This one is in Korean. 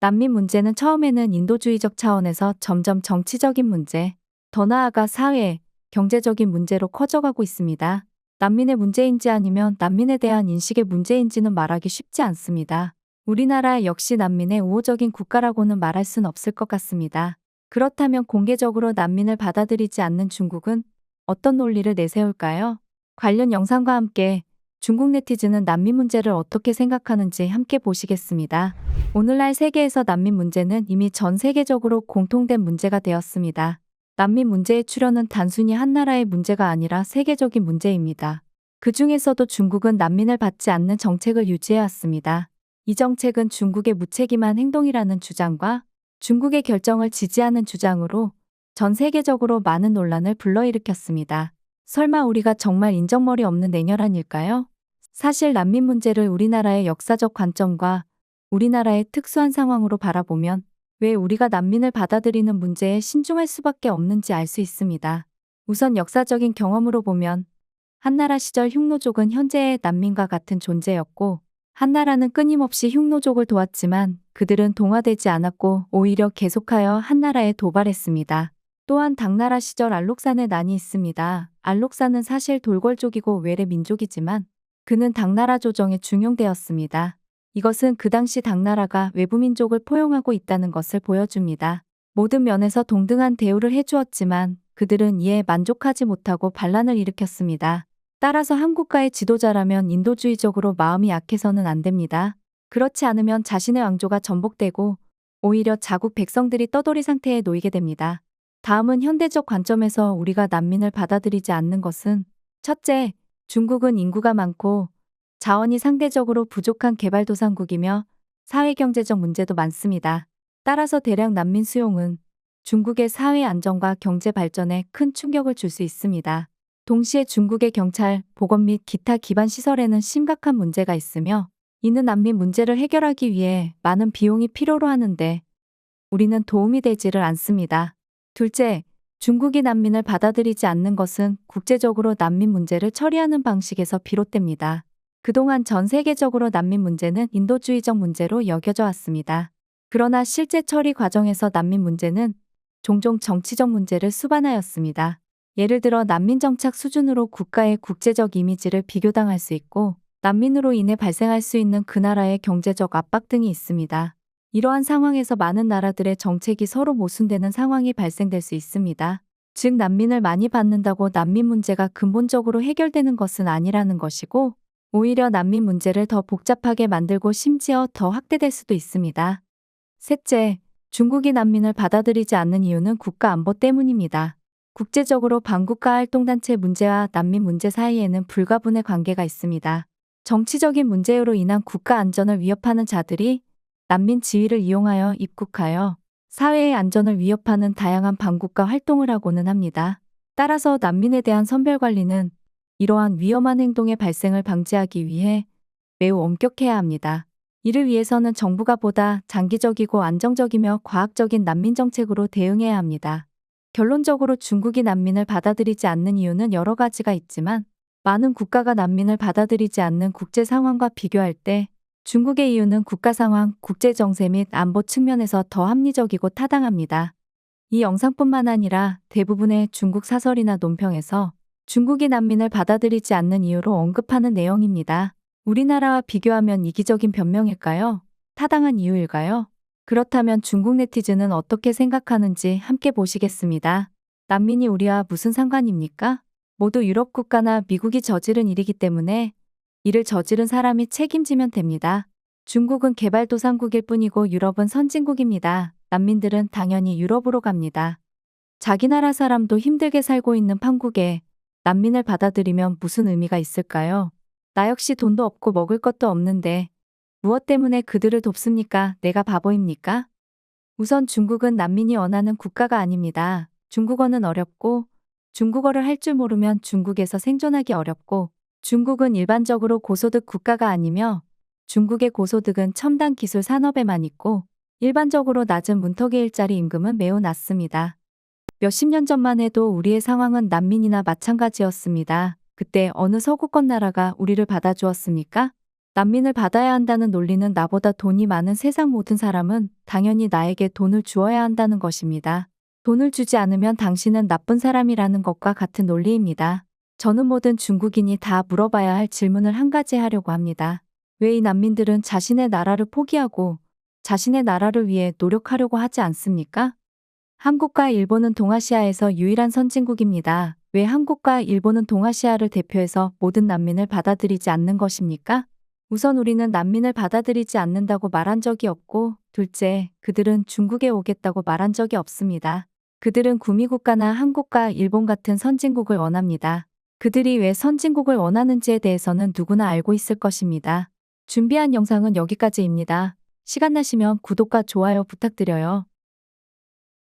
난민 문제는 처음에는 인도주의적 차원에서 점점 정치적인 문제, 더 나아가 사회, 경제적인 문제로 커져가고 있습니다. 난민의 문제인지 아니면 난민에 대한 인식의 문제인지는 말하기 쉽지 않습니다. 우리나라 역시 난민의 우호적인 국가라고는 말할 순 없을 것 같습니다. 그렇다면 공개적으로 난민을 받아들이지 않는 중국은 어떤 논리를 내세울까요? 관련 영상과 함께 중국 네티즌은 난민 문제를 어떻게 생각하는지 함께 보시겠습니다. 오늘날 세계에서 난민 문제는 이미 전 세계적으로 공통된 문제가 되었습니다. 난민 문제의 출현은 단순히 한 나라의 문제가 아니라 세계적인 문제입니다. 그 중에서도 중국은 난민을 받지 않는 정책을 유지해왔습니다. 이 정책은 중국의 무책임한 행동이라는 주장과 중국의 결정을 지지하는 주장으로 전 세계적으로 많은 논란을 불러일으켰습니다. 설마 우리가 정말 인정머리 없는 냉혈한일까요? 사실 난민 문제를 우리나라의 역사적 관점과 우리나라의 특수한 상황으로 바라보면 왜 우리가 난민을 받아들이는 문제에 신중할 수밖에 없는지 알 수 있습니다. 우선 역사적인 경험으로 보면 한나라 시절 흉노족은 현재의 난민과 같은 존재였고 한나라는 끊임없이 흉노족을 도왔지만 그들은 동화되지 않았고 오히려 계속하여 한나라에 도발했습니다. 또한 당나라 시절 알록산의 난이 있습니다. 알록산은 사실 돌궐족이고 외래 민족이지만 그는 당나라 조정에 중용되었습니다. 이것은 그 당시 당나라가 외부민족을 포용하고 있다는 것을 보여줍니다. 모든 면에서 동등한 대우를 해주었지만 그들은 이에 만족하지 못하고 반란을 일으켰습니다. 따라서 한 국가의 지도자라면 인도주의적으로 마음이 약해서는 안 됩니다. 그렇지 않으면 자신의 왕조가 전복되고 오히려 자국 백성들이 떠돌이 상태에 놓이게 됩니다. 다음은 현대적 관점에서 우리가 난민을 받아들이지 않는 것은 첫째, 중국은 인구가 많고 자원이 상대적으로 부족한 개발도상국이며 사회경제적 문제도 많습니다. 따라서 대량 난민 수용은 중국의 사회 안정과 경제 발전에 큰 충격을 줄 수 있습니다. 동시에 중국의 경찰, 보건 및 기타 기반 시설에는 심각한 문제가 있으며 이는 난민 문제를 해결하기 위해 많은 비용이 필요로 하는데 우리는 도움이 되지를 않습니다. 둘째, 중국이 난민을 받아들이지 않는 것은 국제적으로 난민 문제를 처리하는 방식에서 비롯됩니다. 그동안 전 세계적으로 난민 문제는 인도주의적 문제로 여겨져 왔습니다. 그러나 실제 처리 과정에서 난민 문제는 종종 정치적 문제를 수반하였습니다. 예를 들어 난민 정착 수준으로 국가의 국제적 이미지를 비교당할 수 있고 난민으로 인해 발생할 수 있는 그 나라의 경제적 압박 등이 있습니다. 이러한 상황에서 많은 나라들의 정책이 서로 모순되는 상황이 발생될 수 있습니다. 즉 난민을 많이 받는다고 난민 문제가 근본적으로 해결되는 것은 아니라는 것이고 오히려 난민 문제를 더 복잡하게 만들고 심지어 더 확대될 수도 있습니다. 셋째, 중국이 난민을 받아들이지 않는 이유는 국가 안보 때문입니다. 국제적으로 반국가 활동단체 문제와 난민 문제 사이에는 불가분의 관계가 있습니다. 정치적인 문제로 인한 국가 안전을 위협하는 자들이 난민 지위를 이용하여 입국하여 사회의 안전을 위협하는 다양한 반국가 활동을 하고는 합니다. 따라서 난민에 대한 선별관리는 이러한 위험한 행동의 발생을 방지하기 위해 매우 엄격해야 합니다. 이를 위해서는 정부가 보다 장기적이고 안정적이며 과학적인 난민 정책으로 대응해야 합니다. 결론적으로 중국이 난민을 받아들이지 않는 이유는 여러 가지가 있지만 많은 국가가 난민을 받아들이지 않는 국제 상황과 비교할 때 중국의 이유는 국가 상황, 국제 정세 및 안보 측면에서 더 합리적이고 타당합니다. 이 영상뿐만 아니라 대부분의 중국 사설이나 논평에서 중국이 난민을 받아들이지 않는 이유로 언급하는 내용입니다. 우리나라와 비교하면 이기적인 변명일까요? 타당한 이유일까요? 그렇다면 중국 네티즌은 어떻게 생각하는지 함께 보시겠습니다. 난민이 우리와 무슨 상관입니까? 모두 유럽 국가나 미국이 저지른 일이기 때문에 이를 저지른 사람이 책임지면 됩니다. 중국은 개발도상국일 뿐이고 유럽은 선진국입니다. 난민들은 당연히 유럽으로 갑니다. 자기 나라 사람도 힘들게 살고 있는 판국에 난민을 받아들이면 무슨 의미가 있을까요? 나 역시 돈도 없고 먹을 것도 없는데 무엇 때문에 그들을 돕습니까? 내가 바보입니까? 우선 중국은 난민이 원하는 국가가 아닙니다. 중국어는 어렵고 중국어를 할 줄 모르면 중국에서 생존하기 어렵고 중국은 일반적으로 고소득 국가가 아니며 중국의 고소득은 첨단 기술 산업에만 있고 일반적으로 낮은 문턱의 일자리 임금은 매우 낮습니다. 몇십 년 전만 해도 우리의 상황은 난민이나 마찬가지였습니다. 그때 어느 서구권 나라가 우리를 받아주었습니까? 난민을 받아야 한다는 논리는 나보다 돈이 많은 세상 모든 사람은 당연히 나에게 돈을 주어야 한다는 것입니다. 돈을 주지 않으면 당신은 나쁜 사람이라는 것과 같은 논리입니다. 저는 모든 중국인이 다 물어봐야 할 질문을 한 가지 하려고 합니다. 왜 이 난민들은 자신의 나라를 포기하고 자신의 나라를 위해 노력하려고 하지 않습니까? 한국과 일본은 동아시아에서 유일한 선진국입니다. 왜 한국과 일본은 동아시아를 대표해서 모든 난민을 받아들이지 않는 것입니까? 우선 우리는 난민을 받아들이지 않는다고 말한 적이 없고, 둘째, 그들은 중국에 오겠다고 말한 적이 없습니다. 그들은 구미국가나 한국과 일본 같은 선진국을 원합니다. 그들이 왜 선진국을 원하는지에 대해서는 누구나 알고 있을 것입니다. 준비한 영상은 여기까지입니다. 시간 나시면 구독과 좋아요 부탁드려요.